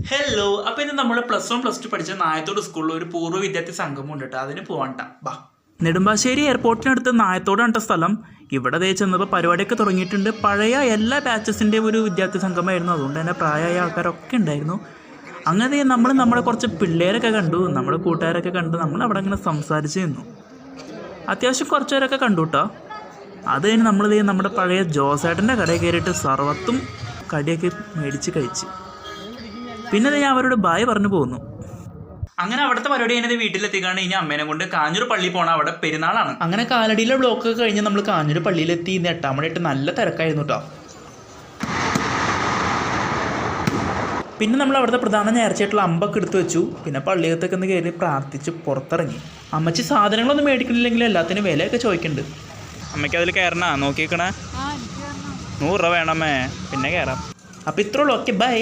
Hello, അപ്പോൾ ഇന്ന് നമ്മൾ +1 +2 പഠിച്ച നായത്തോട് സ്കൂളിൽ ഒരു പൂർവ്വ വിദ്യാർത്ഥി സംഗമം ഉണ്ട് കേട്ടോ. അതിന് പോകണ്ട ബാ. നെടുമ്പാശ്ശേരി എയർപോർട്ടിനടുത്ത് നായത്തോട് കണ്ട സ്ഥലം. ഇവിടെ ദേ ചെന്നപ്പോൾ പരിപാടിയൊക്കെ തുടങ്ങിയിട്ടുണ്ട്. പഴയ എല്ലാ ബാച്ചസിൻ്റെ ഒരു വിദ്യാർത്ഥി സംഗമമായിരുന്നു. അതുകൊണ്ട് തന്നെ പ്രായമായ ആൾക്കാരൊക്കെ ഉണ്ടായിരുന്നു. അങ്ങനെ നമ്മളെ കുറച്ച് പിള്ളേരൊക്കെ കണ്ടു, നമ്മുടെ കൂട്ടുകാരൊക്കെ കണ്ടു. നമ്മൾ അവിടെ അങ്ങനെ സംസാരിച്ച് നിന്നു. അത്യാവശ്യം കുറച്ച് പേരൊക്കെ കണ്ടു കേട്ടോ. അത് കഴിഞ്ഞ് നമ്മുടെ പഴയ ജോസേട്ടൻ്റെ കടയിൽ കയറിയിട്ട് സർവത്തും കടിയൊക്കെ മേടിച്ച് കഴിച്ച്. പിന്നെ ഞാൻ അവരോട് ബായ് പറഞ്ഞു പോകുന്നു. അങ്ങനെ അവിടുത്തെ പരിപാടി കഴിഞ്ഞത് വീട്ടിലെത്തിക്കാണ്. ഇനി അമ്മേനെ കൊണ്ട് കാഞ്ഞൂർ പള്ളി പോകണം, അവിടെ പെരുന്നാളാണ്. അങ്ങനെ കാലടിയിലെ ബ്ലോക്കൊക്കെ കഴിഞ്ഞ് നമ്മൾ കാഞ്ഞൂർ പള്ളിയിലെത്തി. ഇന്ന് 8 മണിയായിട്ട് നല്ല തിരക്കായിരുന്നു കേട്ടോ. പിന്നെ നമ്മൾ അവിടുത്തെ പ്രധാന നേർച്ചയായിട്ടുള്ള അമ്പൊക്കെ എടുത്ത് വെച്ചു. പിന്നെ പള്ളിയകത്തൊക്കെ ഒന്ന് കയറി പ്രാർത്ഥിച്ച് പുറത്തിറങ്ങി. അമ്മച്ചി സാധനങ്ങളൊന്നും മേടിക്കണില്ലെങ്കിൽ എല്ലാത്തിനും വിലയൊക്കെ ചോദിക്കുന്നുണ്ട്. അമ്മയ്ക്ക് അതിൽ കയറണ നോക്കിക്കണേ, 100 രൂപ വേണമേ, പിന്നെ കയറാം. അപ്പോൾ ഇത്രയുള്ളൂ. Okay, by.